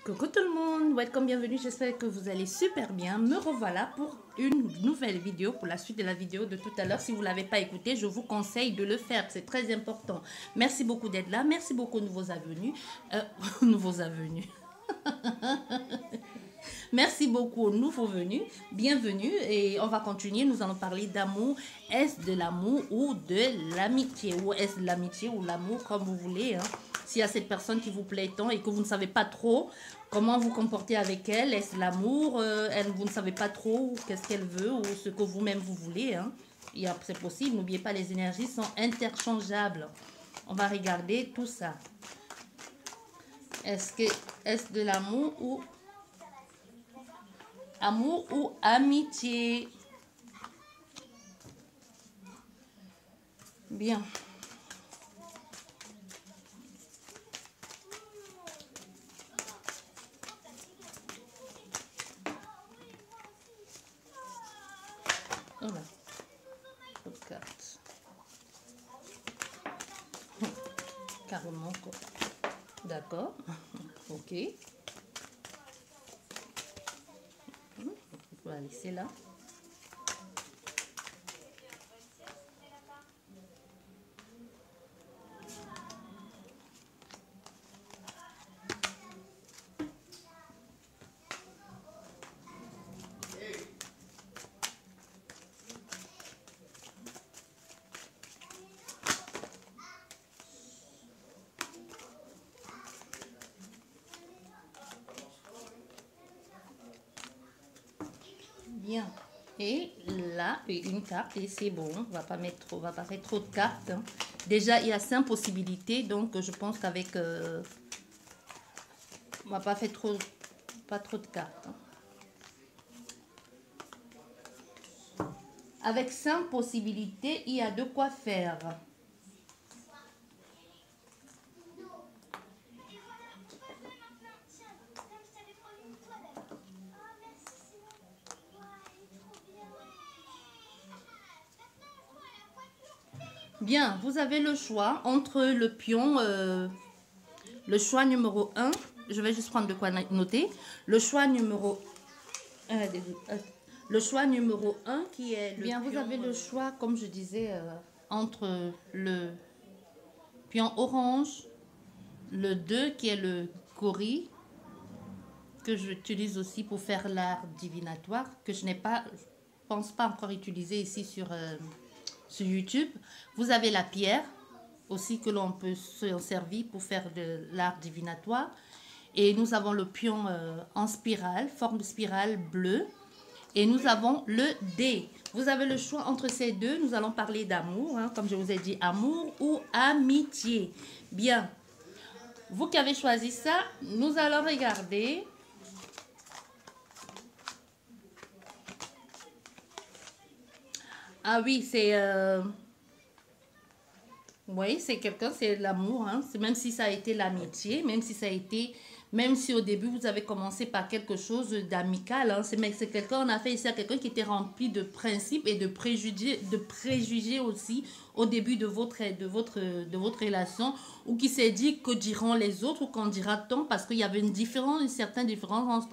Coucou tout le monde, welcome, bienvenue, j'espère que vous allez super bien. Me revoilà pour une nouvelle vidéo, pour la suite de la vidéo de tout à l'heure. Si vous ne l'avez pas écouté, je vous conseille de le faire, c'est très important. Merci beaucoup d'être là, merci beaucoup aux nouveaux venus. Nouveaux venus. Merci beaucoup aux nouveaux venus, bienvenue et on va continuer, nous allons parler d'amour. Est-ce de l'amour ou de l'amitié? Ou est-ce de l'amitié ou l'amour, comme vous voulez, hein? S'il y a cette personne qui vous plaît tant et que vous ne savez pas trop comment vous comporter avec elle, est-ce l'amour, vous ne savez pas trop qu'est-ce qu'elle veut ou ce que vous-même vous voulez, hein? C'est possible, n'oubliez pas, les énergies sont interchangeables. On va regarder tout ça. Est-ce de l'amour ou amitié? Bien. Voilà. Autre carte. Carrément. D'accord. Ok. On va laisser là. Bien. Et là, une carte et c'est bon. On va pas faire trop de cartes, hein. Déjà, il y a 5 possibilités, donc je pense qu'avec on va pas faire pas trop de cartes, hein. Avec 5 possibilités, il y a de quoi faire. Bien, vous avez le choix entre le pion, le choix numéro 1. Je vais juste prendre de quoi noter. Le choix numéro 1 qui est le bien, pion, vous avez le choix, comme je disais, entre le pion orange, le 2 qui est le cori, que j'utilise aussi pour faire l'art divinatoire, que je pense pas encore utiliser ici sur YouTube. Vous avez la pierre aussi que l'on peut se servir pour faire de l'art divinatoire. Et nous avons le pion en spirale, forme de spirale bleue. Et nous avons le dé. Vous avez le choix entre ces deux. Nous allons parler d'amour, hein, comme je vous ai dit, amour ou amitié. Bien. Vous qui avez choisi ça, nous allons regarder. Ah oui, c'est... Oui, c'est quelqu'un, c'est l'amour, hein. Même si ça a été l'amitié, même si au début vous avez commencé par quelque chose d'amical, hein. C'est quelqu'un, on a fait ici à quelqu'un qui était rempli de principes et de préjugés aussi au début de votre relation, ou qui s'est dit que diront les autres ou qu'en dira-t-on, parce qu'il y avait une certaine différence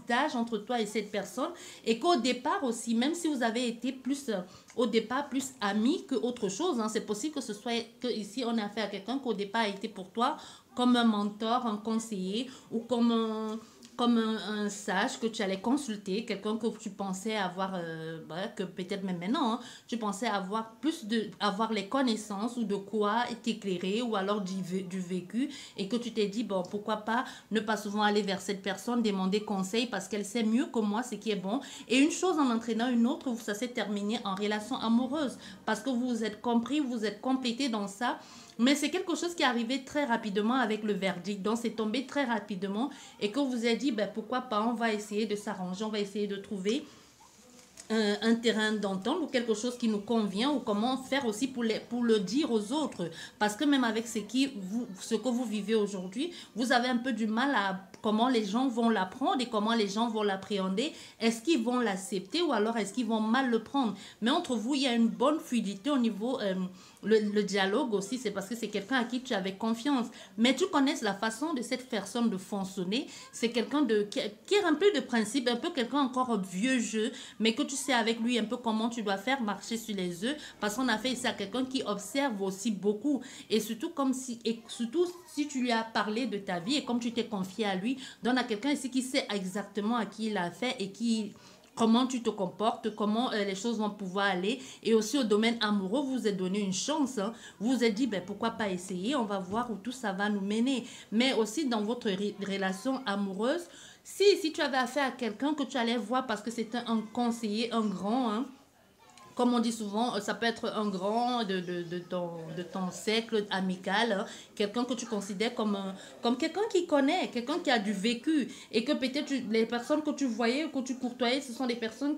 d'âge entre toi et cette personne, et qu'au départ aussi, même si vous avez été au départ plus amis que autre chose, hein, c'est possible que ce soit que ici on a affaire à quelqu'un qu'au départ a été pour toi comme un mentor, un conseiller ou comme un sage que tu allais consulter, quelqu'un que tu pensais avoir, que peut-être même maintenant, hein, tu pensais avoir avoir les connaissances ou de quoi t'éclairer ou alors du vécu, et que tu t'es dit, bon, pourquoi pas ne pas souvent aller vers cette personne, demander conseil parce qu'elle sait mieux que moi ce qui est bon. Et une chose en entraînant une autre, ça s'est terminé en relation amoureuse parce que vous vous êtes compris, vous vous êtes complété dans ça. Mais c'est quelque chose qui est arrivé très rapidement avec le verdict. Donc, c'est tombé très rapidement et que vous vous êtes dit, ben, pourquoi pas, on va essayer de s'arranger, on va essayer de trouver un terrain d'entente ou quelque chose qui nous convient, ou comment faire aussi pour le dire aux autres. Parce que même avec ce que vous vivez aujourd'hui, vous avez un peu du mal à comment les gens vont l'apprendre et comment les gens vont l'appréhender. Est-ce qu'ils vont l'accepter ou alors est-ce qu'ils vont mal le prendre? Mais entre vous, il y a une bonne fluidité au niveau le dialogue aussi, c'est parce que c'est quelqu'un à qui tu avais confiance. Mais tu connais la façon de cette personne de fonctionner. C'est quelqu'un qui est rempli de principes, un peu quelqu'un encore vieux jeu, mais que tu sais avec lui un peu comment tu dois faire marcher sur les œufs. Parce qu'on a fait ici à quelqu'un qui observe aussi beaucoup. Et surtout si tu lui as parlé de ta vie et comme tu t'es confié à lui, donc on a quelqu'un ici qui sait exactement à qui il a fait et comment tu te comportes, comment les choses vont pouvoir aller. Et aussi au domaine amoureux, vous vous êtes donné une chance. Hein. Vous vous êtes dit, ben, pourquoi pas essayer, on va voir où tout ça va nous mener. Mais aussi dans votre relation amoureuse, si tu avais affaire à quelqu'un que tu allais voir parce que c'était un conseiller, un grand, hein, comme on dit souvent, ça peut être un grand de ton cercle amical, hein, quelqu'un que tu considères comme quelqu'un qui connaît, quelqu'un qui a du vécu, et que peut-être les personnes que tu voyais, que tu courtoyais, ce sont des personnes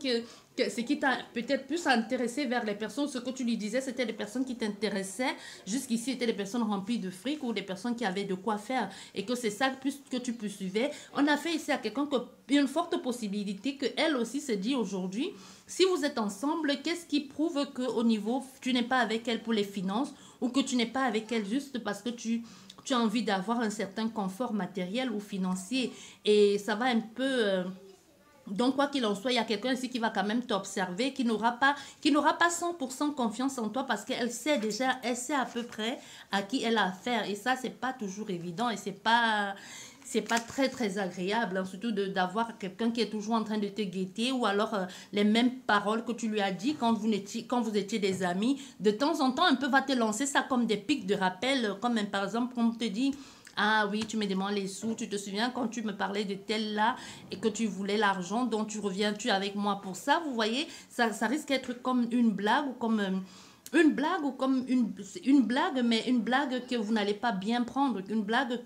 ce qui t'a peut-être plus intéressé vers les personnes, ce que tu lui disais, c'était des personnes qui t'intéressaient. Jusqu'ici, c'était des personnes remplies de fric ou des personnes qui avaient de quoi faire. Et que c'est ça plus que tu poursuivais. On a fait ici à quelqu'un une forte possibilité qu'elle aussi se dit aujourd'hui, si vous êtes ensemble, qu'est-ce qui prouve qu'au niveau, tu n'es pas avec elle pour les finances ou que tu n'es pas avec elle juste parce que tu as envie d'avoir un certain confort matériel ou financier. Et ça va un peu... donc, quoi qu'il en soit, il y a quelqu'un ici qui va quand même t'observer, qui n'aura pas 100% confiance en toi parce qu'elle sait déjà, elle sait à peu près à qui elle a affaire. Et ça, c'est pas toujours évident et c'est pas très, très agréable, hein, surtout d'avoir quelqu'un qui est toujours en train de te guetter ou alors les mêmes paroles que tu lui as dit quand vous étiez des amis. De temps en temps, un peu va te lancer ça comme des pics de rappel, comme par exemple, on te dit... Ah oui, tu me demandes les sous. Tu te souviens quand tu me parlais de tel là et que tu voulais l'argent, donc reviens-tu avec moi pour ça? Vous voyez, ça risque d'être comme une blague ou comme une blague, mais une blague que vous n'allez pas bien prendre, une blague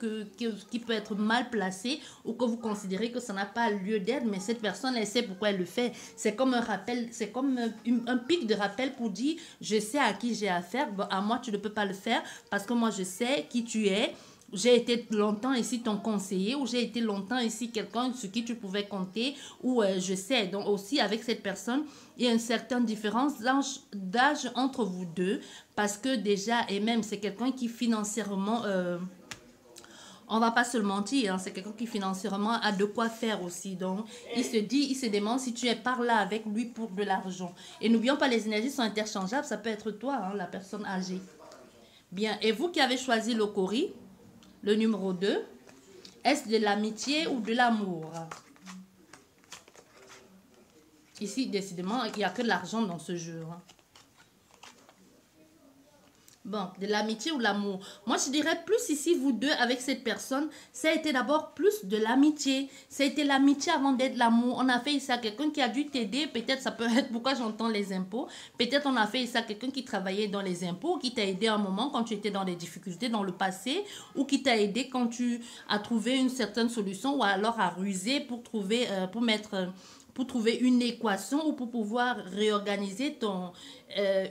qui peut être mal placée ou que vous considérez que ça n'a pas lieu d'être, mais cette personne, elle sait pourquoi elle le fait. C'est comme un rappel, c'est comme un pic de rappel pour dire, je sais à qui j'ai affaire, bon, à moi tu ne peux pas le faire parce que moi je sais qui tu es. J'ai été longtemps ici ton conseiller ou j'ai été longtemps ici quelqu'un sur qui tu pouvais compter ou je sais. Donc aussi avec cette personne, il y a une certaine différence d'âge entre vous deux parce que déjà, et même c'est quelqu'un qui financièrement, on va pas se le mentir, hein, c'est quelqu'un qui financièrement a de quoi faire aussi. Donc il se demande si tu es par là avec lui pour de l'argent. Et n'oublions pas, les énergies sont interchangeables, ça peut être toi, hein, la personne âgée. Bien, et vous qui avez choisi le Cori, le numéro 2, est-ce de l'amitié ou de l'amour? Ici, décidément, il n'y a que de l'argent dans ce jeu. Hein. Bon, de l'amitié ou de l'amour. Moi, je dirais plus ici, vous deux, avec cette personne, ça a été d'abord plus de l'amitié. Ça a été l'amitié avant d'être l'amour. On a fait ici à quelqu'un qui a dû t'aider. Peut-être ça peut être pourquoi j'entends les impôts. Peut-être on a fait ici à quelqu'un qui travaillait dans les impôts, qui t'a aidé un moment quand tu étais dans des difficultés dans le passé, ou qui t'a aidé quand tu as trouvé une certaine solution, ou alors à ruser pour trouver, pour trouver une équation ou pour pouvoir réorganiser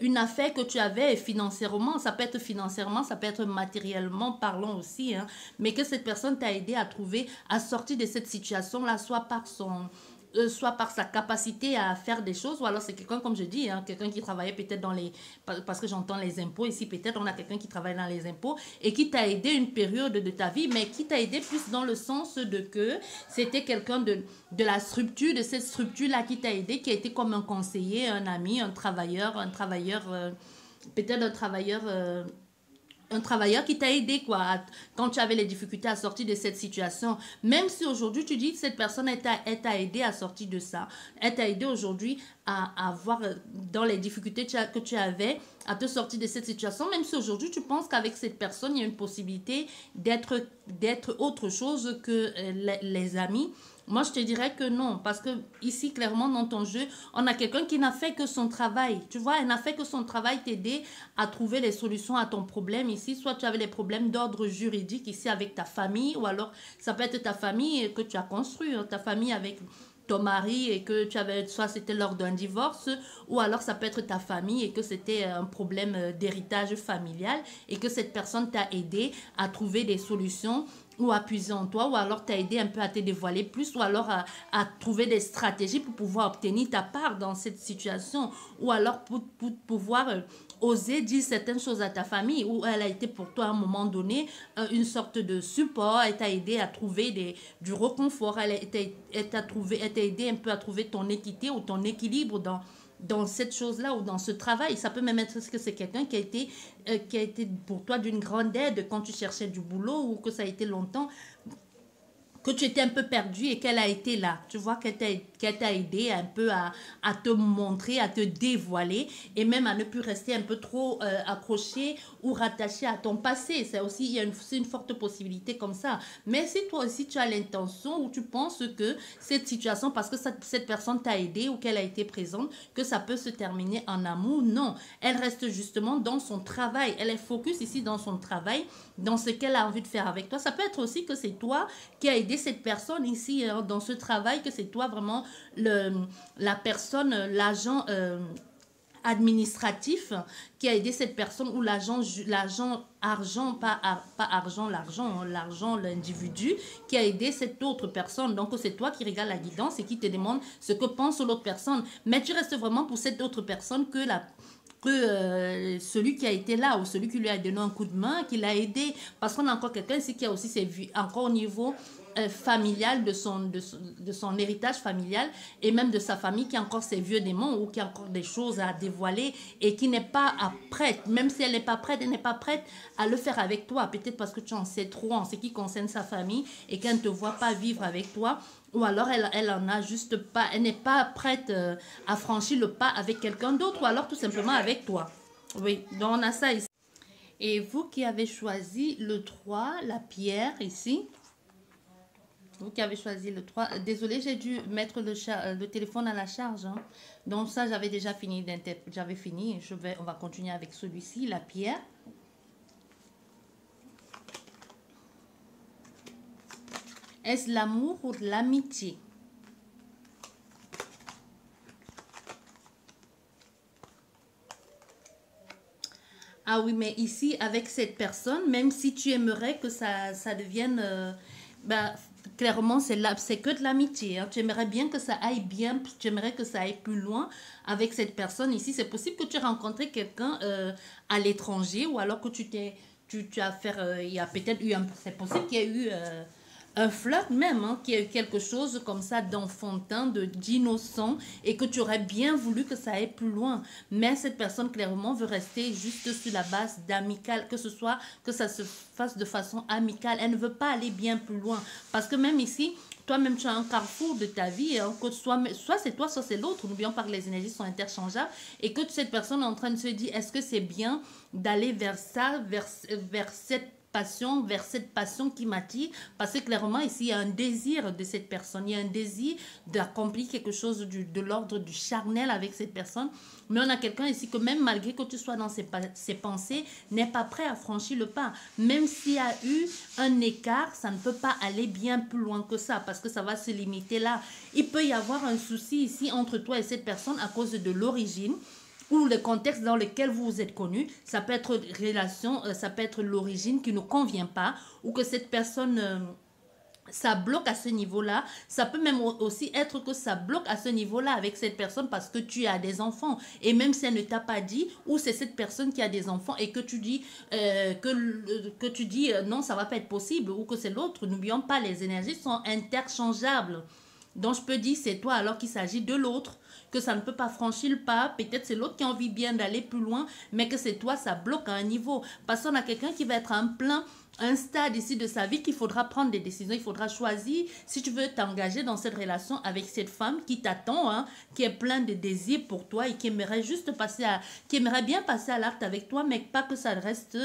une affaire que tu avais financièrement. Ça peut être financièrement, ça peut être matériellement parlant aussi, hein, mais que cette personne t'a aidé à trouver, à sortir de cette situation-là, soit par sa capacité à faire des choses, ou alors c'est quelqu'un, comme je dis, hein, quelqu'un qui travaillait peut-être parce que j'entends les impôts ici, peut-être on a quelqu'un qui travaille dans les impôts et qui t'a aidé une période de ta vie, mais qui t'a aidé plus dans le sens de que c'était quelqu'un de la structure, de cette structure-là qui t'a aidé, qui a été comme un conseiller, un ami, un travailleur, peut-être un travailleur qui t'a aidé quoi, quand tu avais les difficultés à sortir de cette situation. Même si aujourd'hui tu dis que cette personne elle t'a aidé à sortir de ça, elle t'a aidé aujourd'hui à voir dans les difficultés que tu avais, à te sortir de cette situation, même si aujourd'hui tu penses qu'avec cette personne il y a une possibilité d'être autre chose que les amis. Moi, je te dirais que non, parce que ici, clairement, dans ton jeu, on a quelqu'un qui n'a fait que son travail. Tu vois, elle n'a fait que son travail t'aider à trouver les solutions à ton problème ici. Soit tu avais les problèmes d'ordre juridique ici avec ta famille, ou alors ça peut être ta famille que tu as construit, hein, ta famille avec ton mari et que tu avais, soit c'était lors d'un divorce, ou alors ça peut être ta famille et que c'était un problème d'héritage familial et que cette personne t'a aidé à trouver des solutions ou à puiser en toi, ou alors t'a aidé un peu à te dévoiler plus, ou alors à trouver des stratégies pour pouvoir obtenir ta part dans cette situation, ou alors pour pouvoir oser dire certaines choses à ta famille, où elle a été pour toi à un moment donné une sorte de support, elle t'a aidé à trouver du réconfort, elle t'a aidé un peu à trouver ton équité ou ton équilibre dans cette chose-là ou dans ce travail. Ça peut même être que c'est quelqu'un qui a été pour toi d'une grande aide quand tu cherchais du boulot ou que ça a été longtemps que tu étais un peu perdu et qu'elle a été là. Tu vois qu'elle t'a aidé un peu à te montrer, à te dévoiler et même à ne plus rester un peu trop accroché ou rattaché à ton passé. C'est aussi, c'est une forte possibilité comme ça. Mais si toi aussi tu as l'intention ou tu penses que cette situation, parce que cette personne t'a aidé ou qu'elle a été présente, que ça peut se terminer en amour, non. Elle reste justement dans son travail. Elle est focus ici dans son travail, dans ce qu'elle a envie de faire avec toi. Ça peut être aussi que c'est toi qui as aidé cette personne ici dans ce travail, que c'est toi vraiment la personne, l'agent administratif qui a aidé cette personne ou l'argent pas argent, l'argent, l'individu qui a aidé cette autre personne. Donc c'est toi qui regardes la guidance et qui te demande ce que pense l'autre personne. Mais tu restes vraiment pour cette autre personne que celui qui a été là ou celui qui lui a donné un coup de main, qui l'a aidé. Parce qu'on a encore quelqu'un ici qui a aussi encore au niveau familial de son héritage familial et même de sa famille qui a encore ses vieux démons ou qui a encore des choses à dévoiler et qui n'est pas prête, même si elle n'est pas prête, elle n'est pas prête à le faire avec toi, peut-être parce que tu en sais trop en ce qui concerne sa famille et qu'elle ne te voit pas vivre avec toi, ou alors elle en a juste pas, elle n'est pas prête à franchir le pas avec quelqu'un d'autre, ou alors tout simplement avec toi. Oui, donc on a ça ici. Et vous qui avez choisi le 3, la pierre ici, vous qui avez choisi le 3, désolé, j'ai dû mettre le téléphone à la charge. Hein. Donc ça, j'avais déjà fini d'interpréter. J'avais fini. On va continuer avec celui-ci, la pierre. Est-ce l'amour ou l'amitié? Ah oui, mais ici, avec cette personne, même si tu aimerais que ça devienne... ben, clairement, c'est que de l'amitié. Hein. Tu aimerais bien que ça aille bien, tu aimerais que ça aille plus loin avec cette personne ici. C'est possible que tu aies rencontré quelqu'un à l'étranger ou alors que tu as fait... il y a peut-être eu c'est possible qu'il y ait eu... un flirt même, hein, qui a eu quelque chose comme ça d'enfantin, d'innocent, et que tu aurais bien voulu que ça aille plus loin. Mais cette personne, clairement, veut rester juste sur la base d'amical, que ça se fasse de façon amicale. Elle ne veut pas aller bien plus loin. Parce que même ici, toi-même, tu as un carrefour de ta vie, hein, que soit c'est toi, soit c'est l'autre. N'oublions pas que les énergies sont interchangeables, et que cette personne est en train de se dire, est-ce que c'est bien d'aller vers ça, vers cette passion qui m'attire, parce que clairement ici il y a un désir de cette personne, il y a un désir d'accomplir quelque chose de l'ordre du charnel avec cette personne, mais on a quelqu'un ici que même malgré que tu sois dans ses pensées, n'est pas prêt à franchir le pas, même s'il y a eu un écart, ça ne peut pas aller bien plus loin que ça, parce que ça va se limiter là. Il peut y avoir un souci ici entre toi et cette personne à cause de l'origine, ou le contexte dans lequel vous vous êtes connus. Ça peut être relation, ça peut être l'origine qui ne convient pas, ou que cette personne, ça bloque à ce niveau-là. Ça peut même aussi être que ça bloque à ce niveau-là avec cette personne parce que tu as des enfants. Et même si elle ne t'a pas dit, ou c'est cette personne qui a des enfants et que tu dis, non, ça va pas être possible, ou que c'est l'autre. N'oublions pas, les énergies sont interchangeables. Donc je peux dire c'est toi alors qu'il s'agit de l'autre, que ça ne peut pas franchir le pas, peut-être c'est l'autre qui a envie bien d'aller plus loin, mais que c'est toi, ça bloque à un niveau. Parce qu'on a quelqu'un qui va être en plein, un stade ici de sa vie qu'il faudra prendre des décisions, il faudra choisir si tu veux t'engager dans cette relation avec cette femme qui t'attend, hein, qui est plein de désirs pour toi et qui aimerait juste qui aimerait bien passer à l'acte avec toi, mais pas que ça reste...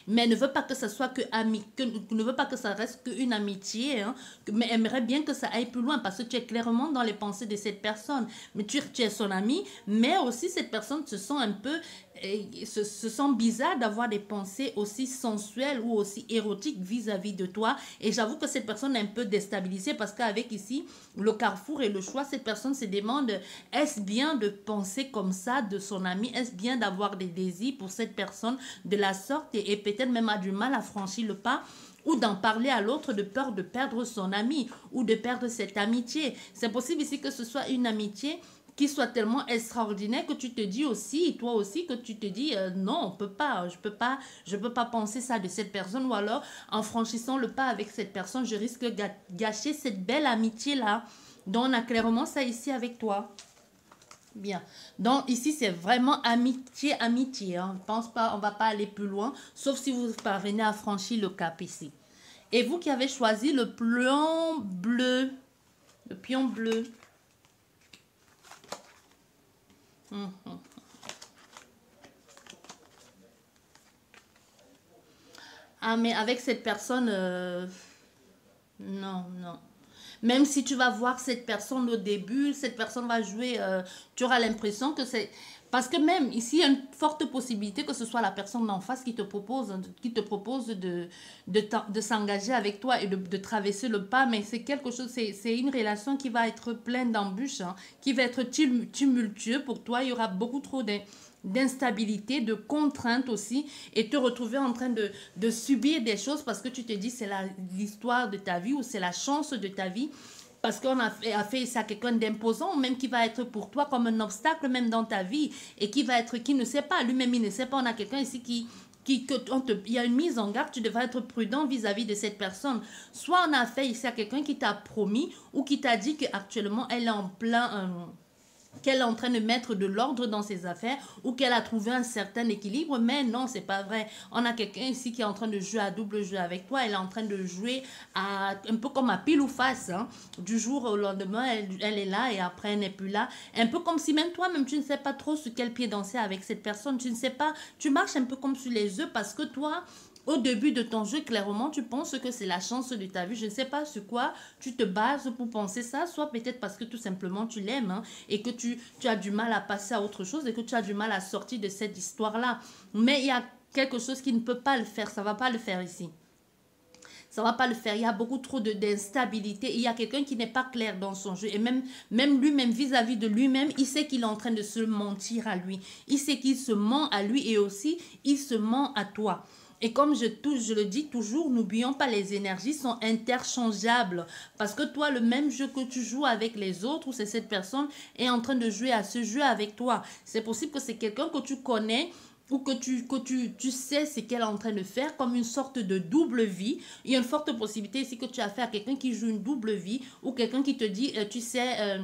mais ne veut pas que ça soit ne veut pas que ça reste qu'une amitié, hein, mais aimerait bien que ça aille plus loin parce que tu es clairement dans les pensées de cette personne. Mais tu es son ami, mais aussi cette personne se sent un peu et se sent bizarre d'avoir des pensées aussi sensuelles ou aussi érotiques vis-à-vis de toi. Et j'avoue que cette personne est un peu déstabilisée parce qu'avec ici, le carrefour et le choix, cette personne se demande, est-ce bien de penser comme ça de son ami? Est-ce bien d'avoir des désirs pour cette personne de la sorte et peut-être même a du mal à franchir le pas ou d'en parler à l'autre de peur de perdre son ami ou de perdre cette amitié. C'est possible ici que ce soit une amitié qui soit tellement extraordinaire que tu te dis aussi, toi aussi, que tu te dis non, on peut pas, je peux pas penser ça de cette personne ou alors en franchissant le pas avec cette personne, je risque de gâcher cette belle amitié-là. Donc on a clairement ça ici avec toi. Bien. Donc ici c'est vraiment amitié, amitié. Hein. Je pense pas, on va pas aller plus loin, sauf si vous parvenez à franchir le cap ici. Et vous qui avez choisi le pion bleu. Ah, mais avec cette personne, non, non. Même si tu vas voir cette personne au début, cette personne va jouer, tu auras l'impression que c'est... Parce que même ici, il y a une forte possibilité que ce soit la personne d'en face qui te propose de s'engager avec toi et de traverser le pas. Mais c'est quelque chose, c'est une relation qui va être pleine d'embûches, hein, qui va être tumultueux pour toi. Il y aura beaucoup trop d'instabilité, de contraintes aussi, et te retrouver en train de subir des choses parce que tu te dis c'est l'histoire de ta vie ou c'est la chance de ta vie. Parce qu'on a fait ça à quelqu'un d'imposant, même qui va être pour toi comme un obstacle, même dans ta vie, et qui ne sait pas, lui-même il ne sait pas, on a quelqu'un ici il y a une mise en garde, tu devras être prudent vis-à-vis de cette personne. Soit on a fait ici à quelqu'un qui t'a promis, ou qui t'a dit qu'actuellement elle est en plein... qu'elle est en train de mettre de l'ordre dans ses affaires ou qu'elle a trouvé un certain équilibre, mais non, c'est pas vrai. On a quelqu'un ici qui est en train de jouer à double jeu avec toi, elle est en train de jouer un peu comme à pile ou face, hein. Du jour au lendemain, elle est là et après elle n'est plus là. Un peu comme si même toi-même, tu ne sais pas trop sur quel pied danser avec cette personne, tu ne sais pas, tu marches un peu comme sur les œufs parce que toi, au début de ton jeu, clairement, tu penses que c'est la chance de ta vie. Je ne sais pas sur quoi tu te bases pour penser ça. Soit peut-être parce que tout simplement tu l'aimes, hein, et que tu as du mal à passer à autre chose et que tu as du mal à sortir de cette histoire-là. Mais il y a quelque chose qui ne peut pas le faire. Ça ne va pas le faire ici. Ça ne va pas le faire. Il y a beaucoup trop d'instabilité. Il y a quelqu'un qui n'est pas clair dans son jeu. Et même lui-même, vis-à-vis de lui-même, il sait qu'il est en train de se mentir à lui. Il sait qu'il se ment à lui et aussi, il se ment à toi. Et comme je le dis toujours, n'oublions pas, les énergies sont interchangeables. Parce que toi, le même jeu que tu joues avec les autres, ou c'est cette personne est en train de jouer à ce jeu avec toi. C'est possible que c'est quelqu'un que tu connais ou que tu sais ce qu'elle est en train de faire comme une sorte de double vie. Il y a une forte possibilité ici que tu as affaire à quelqu'un qui joue une double vie ou quelqu'un qui te dit, tu sais...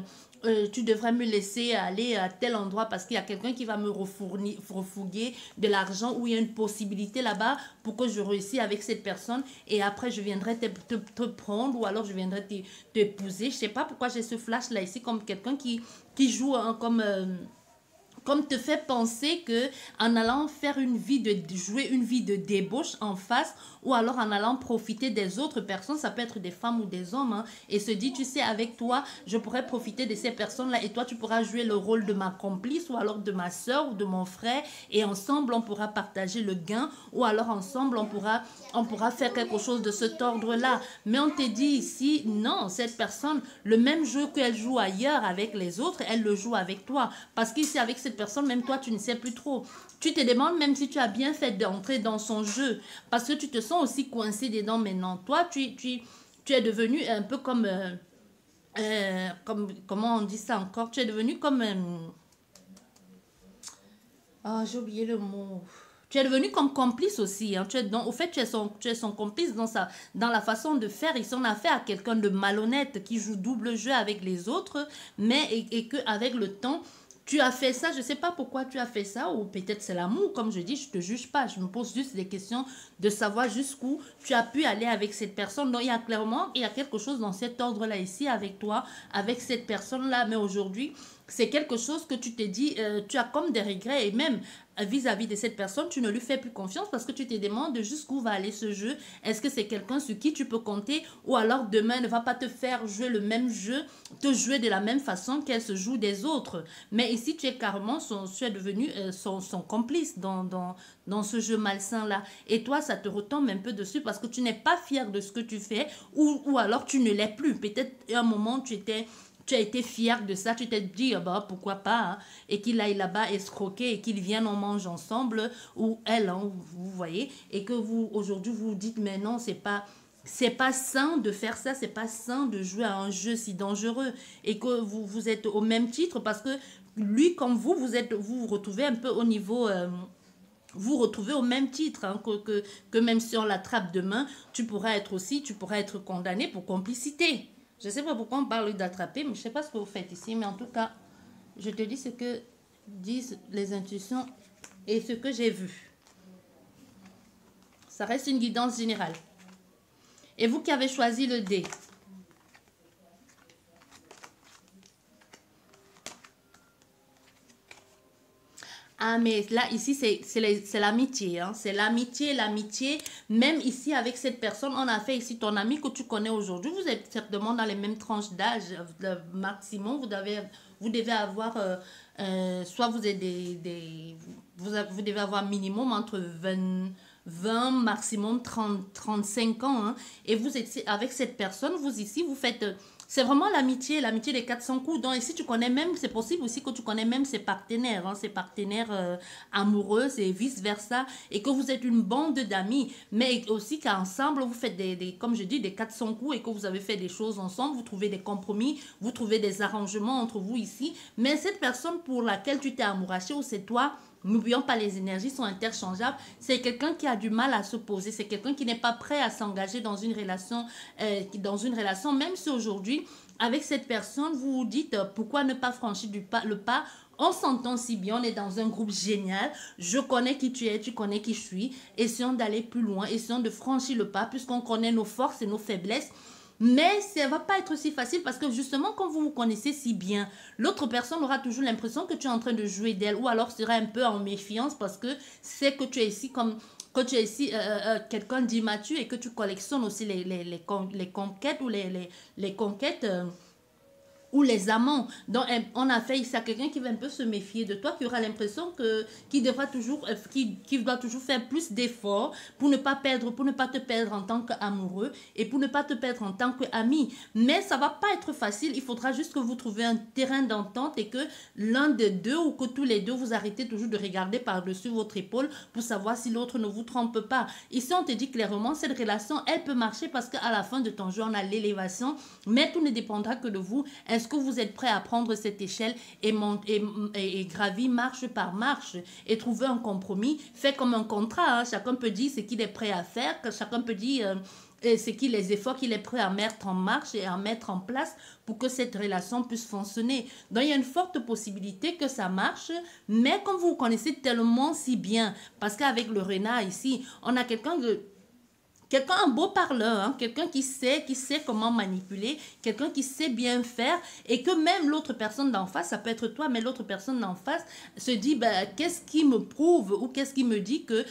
tu devrais me laisser aller à tel endroit parce qu'il y a quelqu'un qui va me refourguer de l'argent ou il y a une possibilité là-bas pour que je réussisse avec cette personne et après je viendrai te prendre ou alors je viendrai t'épouser. Je ne sais pas pourquoi j'ai ce flash là ici comme quelqu'un qui joue hein, comme te fait penser que en allant faire jouer une vie de débauche en face ou alors en allant profiter des autres personnes, ça peut être des femmes ou des hommes, hein, et se dit, tu sais, avec toi, je pourrais profiter de ces personnes-là et toi, tu pourras jouer le rôle de ma complice ou alors de ma soeur ou de mon frère et ensemble, on pourra partager le gain ou alors ensemble, on pourra faire quelque chose de cet ordre-là. Mais on te dit ici, non, cette personne, le même jeu qu'elle joue ailleurs avec les autres, elle le joue avec toi. Parce qu'ici, avec cette personne, même toi, tu ne sais plus trop. Tu te demandes même si tu as bien fait d'entrer dans son jeu. Parce que tu te sens aussi coincé dedans maintenant. Toi, tu es devenu un peu comme... comment on dit ça encore? Tu es devenu comme... j'ai oublié le mot. Tu es devenu comme complice aussi. Hein. Au fait, tu es son complice dans la façon de faire. Ils sont affaire à quelqu'un de malhonnête qui joue double jeu avec les autres, mais et qu'avec le temps, tu as fait ça, je ne sais pas pourquoi tu as fait ça, ou peut-être c'est l'amour, comme je dis, je ne te juge pas, je me pose juste des questions de savoir jusqu'où tu as pu aller avec cette personne. Donc, il y a quelque chose dans cet ordre-là ici avec toi, avec cette personne-là, mais aujourd'hui, c'est quelque chose que tu te dis, tu as comme des regrets et même vis-à-vis de cette personne, tu ne lui fais plus confiance parce que tu te demandes jusqu'où va aller ce jeu. Est-ce que c'est quelqu'un sur qui tu peux compter ou alors demain ne va pas te faire jouer le même jeu, te jouer de la même façon qu'elle se joue des autres. Mais ici, tu es carrément, tu es devenu son complice dans ce jeu malsain-là. Et toi, ça te retombe un peu dessus parce que tu n'es pas fier de ce que tu fais ou alors tu ne l'es plus. Peut-être à un moment, tu as été fier de ça, tu t'es dit, ah bah, pourquoi pas, hein, et qu'il aille là-bas escroquer et qu'il vienne, on mange ensemble, ou elle, hein, vous voyez, et que vous, aujourd'hui, vous vous dites, mais non, c'est pas sain de faire ça, c'est pas sain de jouer à un jeu si dangereux, et que vous êtes au même titre, parce que lui, comme vous retrouvez un peu au niveau... vous retrouvez au même titre hein, que même si on l'attrape demain, tu pourras être condamné pour complicité. Je ne sais pas pourquoi on parle d'attraper, mais je ne sais pas ce que vous faites ici, mais en tout cas, je te dis ce que disent les intuitions et ce que j'ai vu. Ça reste une guidance générale. Et vous qui avez choisi le dé, ah, mais là, ici, c'est l'amitié. Hein. C'est l'amitié. Même ici, avec cette personne, on a fait ici ton ami que tu connais aujourd'hui. Vous êtes certainement dans les mêmes tranches d'âge. Maximum, vous devez avoir, soit vous êtes vous devez avoir minimum entre 20 maximum 35 ans. Hein. Et vous êtes avec cette personne, vous ici, vous faites... c'est vraiment l'amitié des 400 coups. Donc, et si tu connais même, c'est possible aussi que tu connais même ses partenaires amoureux et vice-versa, et que vous êtes une bande d'amis, mais aussi qu'ensemble, vous faites comme je dis, des 400 coups et que vous avez fait des choses ensemble, vous trouvez des compromis, vous trouvez des arrangements entre vous ici, mais cette personne pour laquelle tu t'es amouraché ou c'est toi, n'oublions pas, les énergies sont interchangeables. C'est quelqu'un qui a du mal à se poser. C'est quelqu'un qui n'est pas prêt à s'engager dans une relation, même si aujourd'hui, avec cette personne, vous vous dites pourquoi ne pas franchir le pas. On s'entend si bien, on est dans un groupe génial. Je connais qui tu es, tu connais qui je suis. Essayons d'aller plus loin, essayons de franchir le pas puisqu'on connaît nos forces et nos faiblesses. Mais ça ne va pas être aussi facile parce que justement, quand vous vous connaissez si bien, l'autre personne aura toujours l'impression que tu es en train de jouer d'elle ou alors sera un peu en méfiance parce que c'est que tu es ici comme... que tu es ici quelqu'un d'immature et que tu collectionnes aussi les conquêtes ou les conquêtes... ou les amants. Donc, on a fait ici à quelqu'un qui va un peu se méfier de toi, qui aura l'impression qu'il devra toujours, qu'il doit toujours faire plus d'efforts pour ne pas te perdre en tant qu'amoureux et pour ne pas te perdre en tant qu'ami. Mais ça va pas être facile. Il faudra juste que vous trouviez un terrain d'entente et que l'un des deux ou que tous les deux vous arrêtez toujours de regarder par-dessus votre épaule pour savoir si l'autre ne vous trompe pas. Ici, on te dit clairement, cette relation, elle peut marcher parce qu'à la fin de ton jeu, on a l'élévation, mais tout ne dépendra que de vous. Est-ce que vous êtes prêt à prendre cette échelle et gravir marche par marche et trouver un compromis fait comme un contrat. Hein. Chacun peut dire ce qu'il est prêt à faire, chacun peut dire les efforts qu'il est prêt à mettre en marche et à mettre en place pour que cette relation puisse fonctionner. Donc, il y a une forte possibilité que ça marche, mais comme vous vous connaissez tellement si bien, parce qu'avec le renard ici, on a quelqu'un un beau parleur, hein, quelqu'un qui sait comment manipuler, quelqu'un qui sait bien faire et que même l'autre personne d'en face, ça peut être toi, mais l'autre personne d'en face se dit, ben, qu'est-ce qui me prouve ou qu'est-ce qui me dit que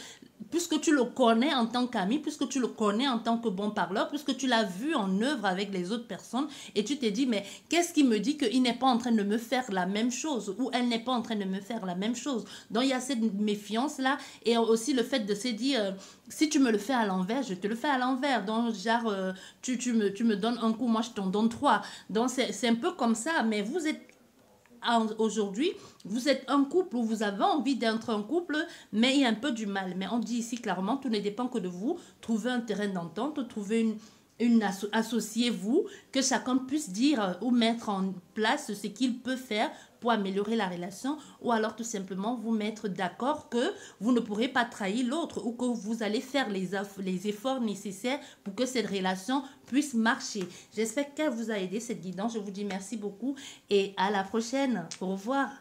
puisque tu le connais en tant qu'ami, puisque tu le connais en tant que bon parleur, puisque tu l'as vu en œuvre avec les autres personnes et tu t'es dit, mais qu'est-ce qui me dit qu'il n'est pas en train de me faire la même chose ou elle n'est pas en train de me faire la même chose. Donc, il y a cette méfiance-là et aussi le fait de se dire, si tu me le fais à l'envers, je te le fais à l'envers. Donc, genre, tu me donnes un coup, moi je t'en donne trois. Donc, c'est un peu comme ça, mais vous êtes aujourd'hui, vous êtes un couple où vous avez envie d'être un couple, mais il y a un peu du mal. Mais on dit ici clairement, tout ne dépend que de vous. Trouvez un terrain d'entente, trouvez associez-vous, que chacun puisse dire ou mettre en place ce qu'il peut faire pour améliorer la relation, ou alors tout simplement vous mettre d'accord que vous ne pourrez pas trahir l'autre ou que vous allez faire les efforts nécessaires pour que cette relation puisse marcher. J'espère qu'elle vous a aidé cette guidance. Je vous dis merci beaucoup et à la prochaine. Au revoir.